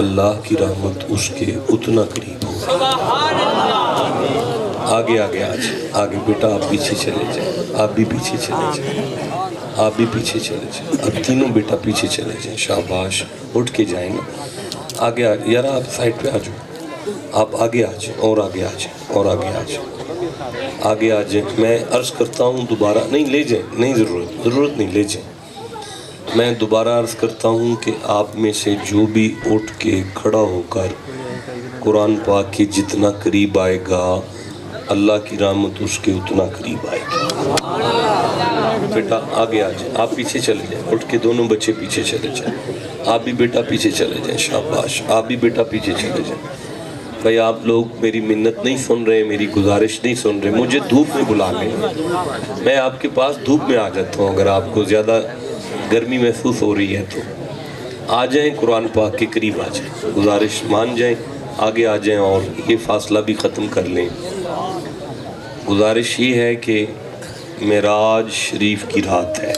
اللہ کی رحمت اس کے اتنا قریب ہو. آگے آگے آگے بیٹا آپ پیچھے چلے جائیں, آپ بھی پیچھے چلے جائیں, آپ بھی پیچھے چلے جائیں, اب تینوں بیٹا پیچھے چلے جائیں. شاباش, اٹھ کے جائیں نا. آگے یار آپ سائڈ پہ آ جاؤ, آپ آگے آ جائیں, اور آگے آ جائیں, اور آگے آ جائیں, آگے آ جائیں. میں عرض کرتا ہوں دوبارہ, نہیں لے جائیں, نہیں ضرورت نہیں, لے جائیں. میں دوبارہ عرض کرتا ہوں کہ آپ میں سے جو بھی اٹھ کے کھڑا ہو کر قرآن پاک کے جتنا قریب آئے گا اللہ کی رحمت اس کے اتنا قریب آئے گی. بیٹا آگے آ جائیں, آپ پیچھے چلے جائیں, اٹھ کے دونوں بچے پیچھے چلے جائیں. آپ بھی بیٹا پیچھے چلے جائیں. شاباش, آپ بھی بیٹا پیچھے چلے جائیں. بھائی آپ لوگ میری منت نہیں سن رہے, میری گزارش نہیں سن رہے, مجھے دھوپ میں بلا لیں, میں آپ کے پاس دھوپ میں آ جاتا ہوں. اگر آپ کو زیادہ گرمی محسوس ہو رہی ہے تو آ جائیں, قرآن پاک کے قریب آ جائیں, گزارش مان جائیں, آگے آ جائیں اور یہ فاصلہ بھی ختم کر لیں. گزارش یہ ہے کہ معراج شریف کی رات ہے.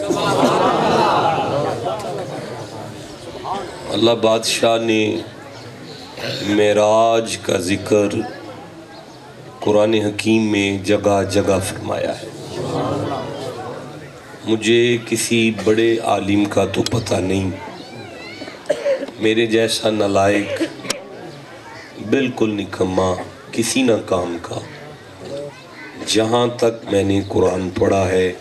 اللہ بادشاہ نے معراج کا ذکر قرآن حکیم میں جگہ جگہ فرمایا ہے. مجھے کسی بڑے عالم کا تو پتہ نہیں, میرے جیسا نالائق بالکل نکما کسی نہ کام کا, جہاں تک میں نے قرآن پڑھا ہے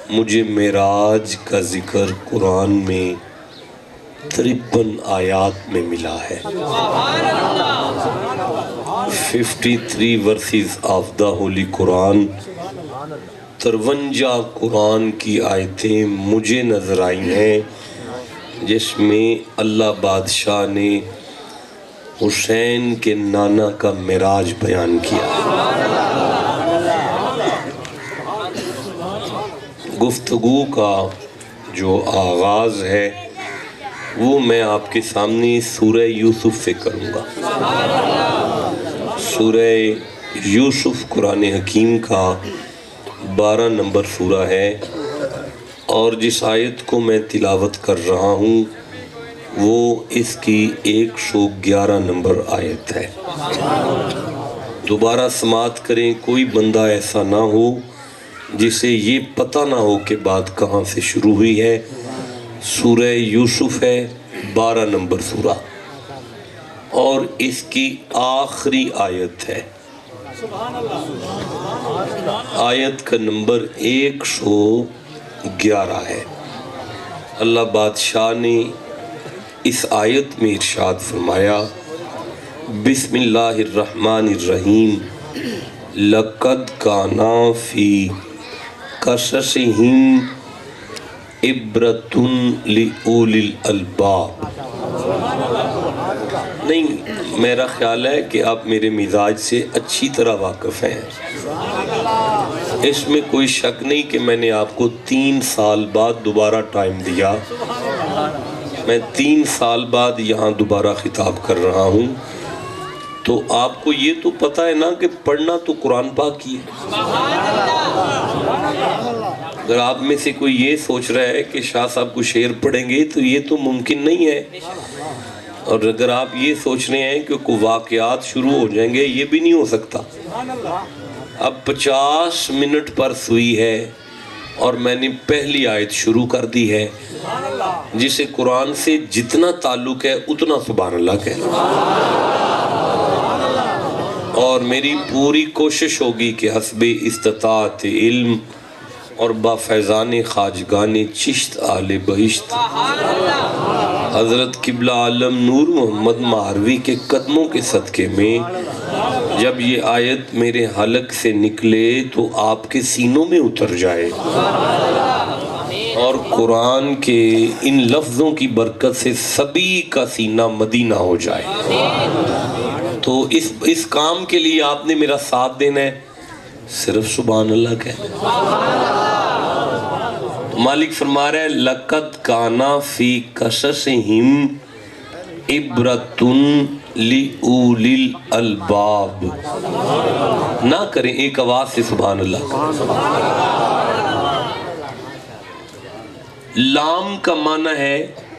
مجھے معراج کا ذکر قرآن میں 53 آیات میں ملا ہے. 53 verses of the Holy Quran, 53 قرآن کی آیتیں مجھے نظر آئی ہیں جس میں اللہ بادشاہ نے حسین کے نانا کا معراج بیان کیا ہے. گفتگو کا جو آغاز ہے وہ میں آپ کے سامنے سورہ یوسف سے کروں گا. سورہ یوسف قرآن حکیم کا 12 نمبر سورہ ہے, اور جس آیت کو میں تلاوت کر رہا ہوں وہ اس کی 111 نمبر آیت ہے. دوبارہ سماعت کریں, کوئی بندہ ایسا نہ ہو جسے یہ پتہ نہ ہو کہ بات کہاں سے شروع ہوئی ہے. سورہ یوسف ہے, 12 نمبر سورہ, اور اس کی آخری آیت ہے. آیت کا نمبر 111 ہے. اللہ بادشاہ نے اس آیت میں ارشاد فرمایا, بسم اللہ الرحمن الرحیم, لَقَدْ كَانَ فِي قَصَصِهِمْ عِبْرَةٌ لِأُولِي الْأَلْبَابِ. نہیں, میرا خیال ہے کہ آپ میرے مزاج سے اچھی طرح واقف ہیں. اس میں کوئی شک نہیں کہ میں نے آپ کو 3 سال بعد دوبارہ ٹائم دیا. میں 3 سال بعد یہاں دوبارہ خطاب کر رہا ہوں, تو آپ کو یہ تو پتہ ہے نا کہ پڑھنا تو قرآن پاک کی ہے. اگر آپ میں سے کوئی یہ سوچ رہا ہے کہ شاہ صاحب کو شعر پڑھیں گے تو یہ تو ممکن نہیں ہے, اور اگر آپ یہ سوچ رہے ہیں کہ کوئی واقعات شروع ہو جائیں گے, یہ بھی نہیں ہو سکتا. اب 50 منٹ پر سوئی ہے اور میں نے پہلی آیت شروع کر دی ہے جسے قرآن سے جتنا تعلق ہے اتنا سبحان اللہ کہہ. اور میری پوری کوشش ہوگی کہ حسب استطاعت علم اور با فیضان خواجگان چشت آل بہشت حضرت قبلہ عالم نور محمد مہروی کے قدموں کے صدقے میں جب یہ آیت میرے حلق سے نکلے تو آپ کے سینوں میں اتر جائے, اور قرآن کے ان لفظوں کی برکت سے سبھی کا سینہ مدینہ ہو جائے. تو اس کام کے لیے آپ نے میرا ساتھ دینا ہے, صرف سبحان اللہ کہنا. مالک فرما رہا ہے, لَقَدْ كَانَ فِي قَصَصِهِمْ عِبْرَةٌ لِأُولِي الْأَلْبَابِ. نہ کریں, ایک آواز سے سبحان اللہ. لام کا معنی ہے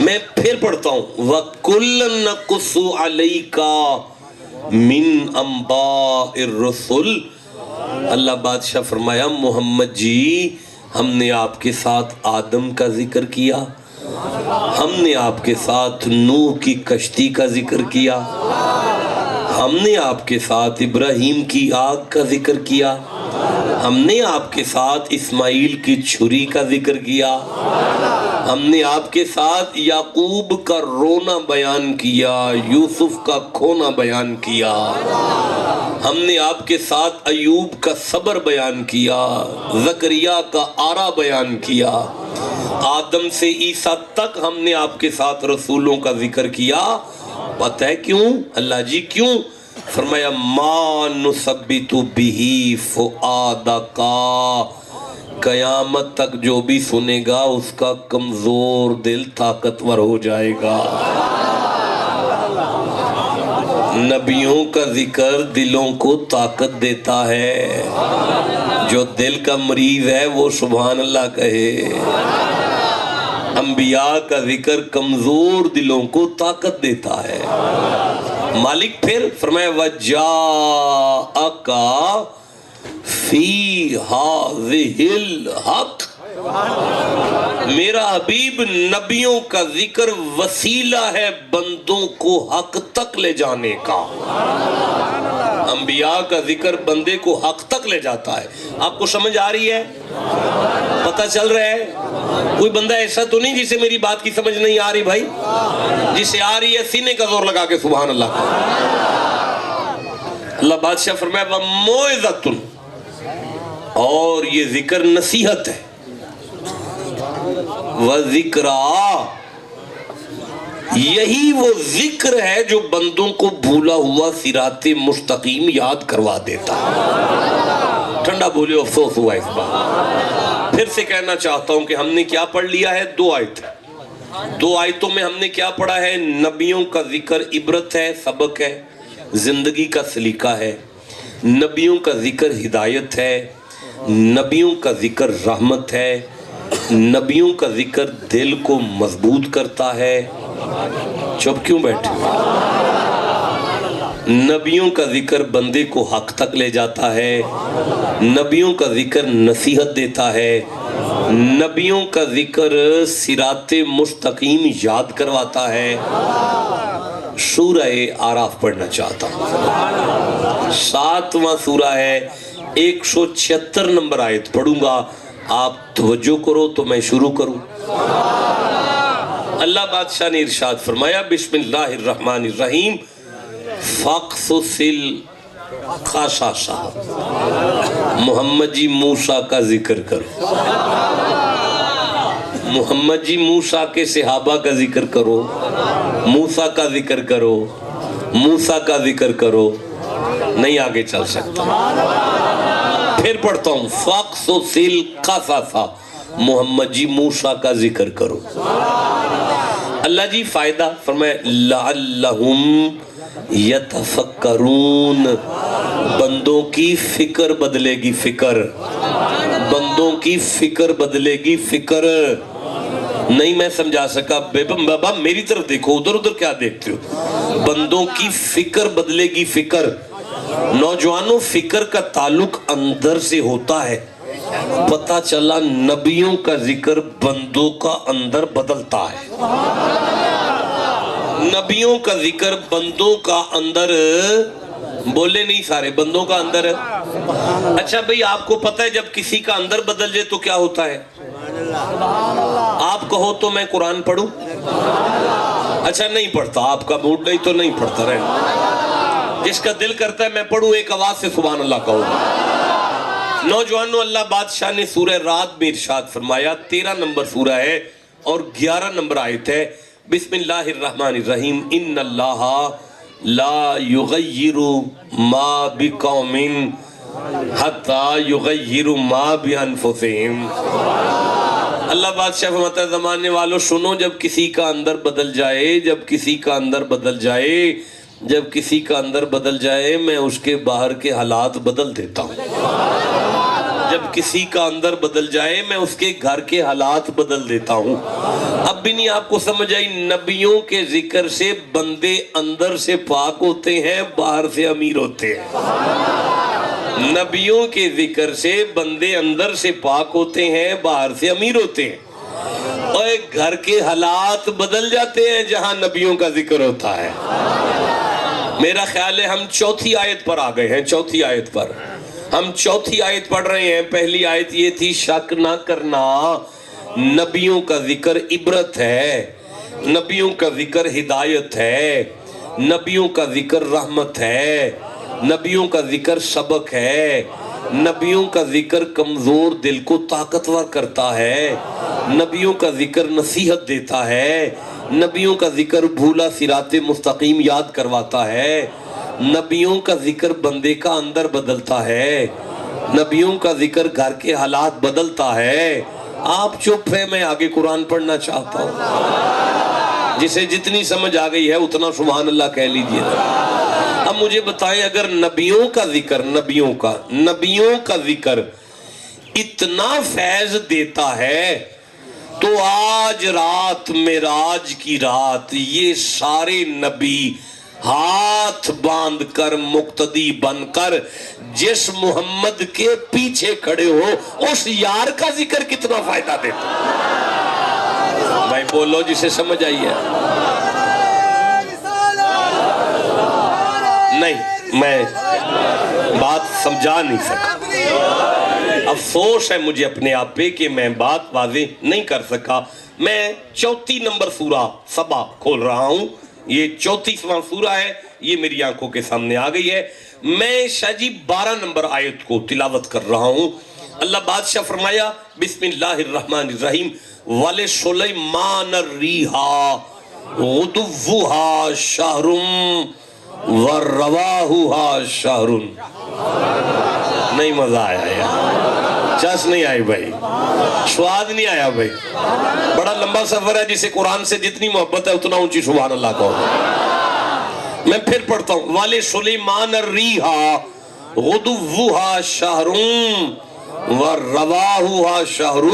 میں پھر پڑھتا ہوں وَكُلًّا نَقُصُّ عَلَيْكَ مِنْ أَنْبَاءِ الرُّسُلِ۔ اللہ بادشاہ فرمایا محمد جی ہم نے آپ کے ساتھ آدم کا ذکر کیا، ہم نے آپ کے ساتھ نوح کی کشتی کا ذکر کیا، ہم نے آپ کے ساتھ ابراہیم کی آگ کا ذکر کیا، ہم نے آپ کے ساتھ اسماعیل کی چھری کا ذکر کیا، ہم نے آپ کے ساتھ یعقوب کا رونا بیان کیا، یوسف کا کھونا بیان کیا، ہم نے آپ کے ساتھ ایوب کا صبر بیان کیا، زکریا کا آرا بیان کیا، آدم سے عیسیٰ تک ہم نے آپ کے ساتھ رسولوں کا ذکر کیا۔ پتہ ہے کیوں؟ اللہ جی کیوں؟ فرمایا ما نثبت بہ فؤادک، قیامت تک جو بھی سنے گا اس کا کمزور دل طاقتور ہو جائے گا۔ نبیوں کا ذکر دلوں کو طاقت دیتا ہے، جو دل کا مریض ہے وہ سبحان اللہ کہے۔ انبیاء کا ذکر کمزور دلوں کو طاقت دیتا ہے۔ مالک پھر فرمایا وَجَاءَكَ فِي هَذِهِ الْحَقِّ، میرا حبیب نبیوں کا ذکر وسیلہ ہے بندوں کو حق تک لے جانے کا۔ انبیاء کا ذکر بندے کو حق تک لے جاتا ہے۔ آپ کو سمجھ آ رہی ہے؟ پتہ چل رہا ہے؟ کوئی بندہ ایسا تو نہیں جسے میری بات کی سمجھ نہیں آ رہی بھائی؟ جسے آ رہی ہے سینے کا زور لگا کے سبحان اللہ کا۔ اللہ بادشاہ فرمایا وَمَوْعِظَةٌ، اور یہ ذکر نصیحت ہے، وَذِكْرَا، یہی وہ ذکر ہے جو بندوں کو بھولا ہوا صراط مستقیم یاد کروا دیتا ہے۔ ٹھنڈا بولے افسوس ہوا اس بات۔ پھر سے کہنا چاہتا ہوں کہ ہم نے کیا پڑھ لیا ہے؟ دو آیتوں میں ہم نے کیا پڑھا ہے؟ نبیوں کا ذکر عبرت ہے، سبق ہے، زندگی کا سلیقہ ہے۔ نبیوں کا ذکر ہدایت ہے، نبیوں کا ذکر رحمت ہے، نبیوں کا ذکر دل کو مضبوط کرتا ہے۔ چپ کیوں بیٹھے؟ نبیوں کا ذکر بندے کو حق تک لے جاتا ہے، نبیوں کا ذکر نصیحت دیتا ہے، نبیوں کا ذکر صراط مستقیم یاد کرواتا ہے۔ سورہ آراف پڑھنا چاہتا ہوں، 7واں سورہ ہے، 176 نمبر آیت پڑھوں گا، آپ توجہ کرو تو میں شروع کروں۔ اللہ بادشاہ نے ارشاد فرمایا بسم اللہ الرحمن الرحیم فَقْصُصِ الْقَصَصَ، محمد جی موسیٰ کا ذکر کرو، محمد جی موسیٰ کے صحابہ کا ذکر کرو، موسیٰ کا ذکر کرو، موسیٰ کا ذکر کرو، نہیں آگے چل سکتا۔ پھر پڑھتا ہوں فَقْصُصِ الْقَصَصَ، محمد جی موسیٰ کا ذکر کرو۔ اللہ جی فائدہ فرمائے لَعَلَّهُمْ یتفکرون، بندوں کی فکر بدلے گی، فکر، بندوں کی فکر بدلے گی، فکر۔ نہیں میں سمجھا سکا، بابا میری طرف دیکھو، ادھر ادھر کیا دیکھتے ہو؟ بندوں کی فکر بدلے گی، فکر۔ نوجوانوں فکر کا تعلق اندر سے ہوتا ہے۔ پتہ چلا نبیوں کا ذکر بندوں کا اندر بدلتا ہے، نبیوں کا ذکر بندوں کا اندر، بولے نہیں سارے، بندوں کا اندر۔ اچھا بھئی آپ کو پتہ ہے جب کسی کا اندر بدل جائے تو کیا ہوتا ہے؟ آپ کہو تو میں قرآن پڑھوں؟ اچھا نہیں پڑھتا، آپ کا موڈ نہیں تو نہیں پڑھتا، رہنا۔ جس کا دل کرتا ہے میں پڑھوں ایک آواز سے سبحان اللہ کہو۔ نوجوانوں اللہ بادشاہ نے سورہ رعد میں ارشاد فرمایا، 13 نمبر سورہ ہے اور 11 نمبر آیت ہے، بسم اللہ الرحمن الرحیم ان اللہ لا یغیر ما بقوم حتی یغیر ما بانفسہم۔ اللہ بادشاہ فرماتا ہے زمانے والوں سنو، جب کسی کا اندر بدل جائے، جب کسی کا اندر بدل جائے، جب کسی کا اندر بدل جائے میں اس کے باہر کے حالات بدل دیتا ہوں، جب کسی کا اندر بدل جائے میں اس کے گھر کے حالات بدل دیتا ہوں۔ اب تب بھی نہیں آپ کو سمجھ آئی؟ نبیوں کے ذکر سے بندے اندر سے پاک ہوتے ہیں، باہر سے امیر ہوتے ہیں۔ نبیوں کے ذکر سے بندے اندر سے پاک ہوتے ہیں، باہر سے امیر ہوتے ہیں۔ اور ایک گھر کے حالات بدل جاتے ہیں جہاں نبیوں کا ذکر ہوتا ہے۔ میرا خیال ہے ہم چوتھی آیت پر آ گئے ہیں، چوتھی آیت پر ہم چوتھی آیت پڑھ رہے ہیں۔ پہلی آیت یہ تھی شک نہ کرنا، نبیوں کا ذکر عبرت ہے، نبیوں کا ذکر ہدایت ہے، نبیوں کا ذکر رحمت ہے، نبیوں کا ذکر سبق ہے، نبیوں کا ذکر کمزور دل کو طاقتور کرتا ہے، نبیوں کا ذکر نصیحت دیتا ہے، نبیوں کا ذکر بھولا صراط مستقیم یاد کرواتا ہے، نبیوں کا ذکر بندے کا اندر بدلتا ہے، نبیوں کا ذکر گھر کے حالات بدلتا ہے۔ آپ چپ ہے، میں آگے قرآن پڑھنا چاہتا ہوں۔ جسے جتنی سمجھ آ گئی ہے اتنا سبحان اللہ کہہ لیجئے۔ اب مجھے بتائیں، اگر نبیوں کا ذکر نبیوں کا ذکر اتنا فیض دیتا ہے تو آج رات معراج کی رات یہ سارے نبی ہاتھ باندھ کر مقتدی بن کر جس محمد کے پیچھے کھڑے ہو اس یار کا ذکر کتنا فائدہ دیتا؟ بھائی بولو جسے سمجھ آئی ہے۔ نہیں، میں بات سمجھا نہیں سکا، افسوس ہے مجھے اپنے آپ پہ کہ میں بات واضح نہیں کر سکا۔ میں چوتھی نمبر سورہ سبا کھول رہا ہوں، یہ 34واں سورہ ہے، یہ میری آنکھوں کے سامنے آ گئی ہے۔ میں شاہ جی 12 نمبر آیت کو تلاوت کر رہا ہوں۔ اللہ بادشاہ فرمایا بسم اللہ الرحمن الرحیم وَلِسُلَيْمَانَ الرِّيحَ غُدُوُّهَا شَهْرٌ وَرَّوَاحُهَا شَهْرٌ۔ نہیں مزہ آیا یار، چس نہیں آئی بھائی، سواد نہیں آیا بھائی۔ بڑا لمبا سفر ہے، جسے قرآن سے جتنی محبت ہے اتنا اونچی سبحان اللہ کہو۔ میں پھر پڑھتا ہوں وَلِسُلَيْمَانَ الرِّيحَ غُدُوُّهَا شَهْرٌ وَرَّوَاحُهَا شَهْرٌ۔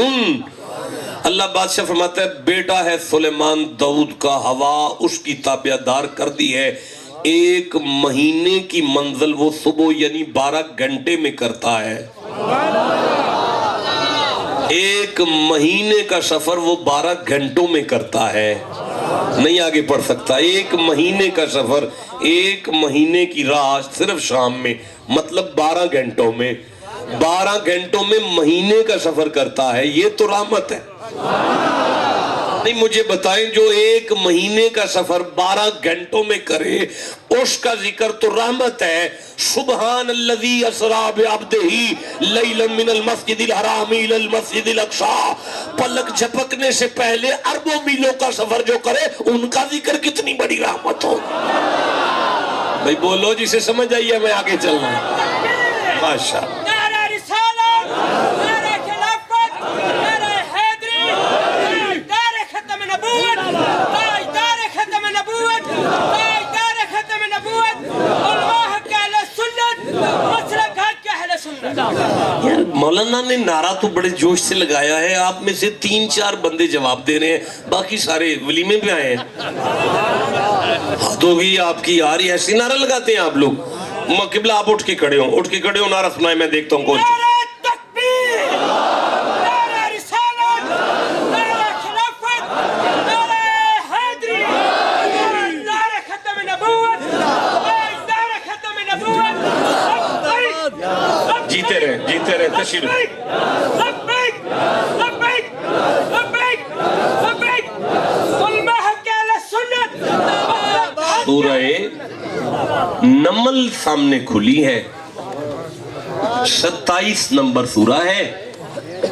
اللہ بادشاہ فرماتا ہے بیٹا ہے سلیمان داؤد کا، ہوا اس کی تابعدار کر دی ہے، ایک مہینے کی منزل وہ صبح یعنی 12 گھنٹے میں کرتا ہے، ایک مہینے کا سفر وہ 12 گھنٹوں میں کرتا ہے۔ نہیں آگے پڑھ سکتا، ایک مہینے کا سفر، ایک مہینے کی راہ صرف شام میں، مطلب 12 گھنٹوں میں، 12 گھنٹوں میں مہینے کا سفر کرتا ہے، یہ تو رحمت ہے۔ نہیں مجھے بتائیں جو ایک مہینے کا سفر 12 گھنٹوں میں کرے اس کا ذکر تو رحمت ہے۔ سبحان الذی اسری بعبدہ لیلا من المسجد الحرام الی المسجد الاقصی، پلک جھپکنے سے پہلے اربوں میلوں کا سفر جو کرے ان کا ذکر کتنی بڑی رحمت ہو۔ بھئی بولو جسے سمجھ آئیے، میں آگے چلنا ہے۔ ماشاءاللہ مولانا نے نعرہ تو بڑے جوش سے لگایا ہے، آپ میں سے 3-4 بندے جواب دے رہے ہیں، باقی سارے ولیمے پہ آئے ہیں۔ حد ہوگی آپ کی یار، یہ ایسی نعرہ لگاتے ہیں آپ لوگ۔ قبلہ آپ اٹھ کے کھڑے ہوں، نعرہ سنائے، میں دیکھتا ہوں کون سی۔ جیتے رہے تشریف۔ سورہ نمل سامنے کھلی ہے، 27 نمبر سورہ ہے۔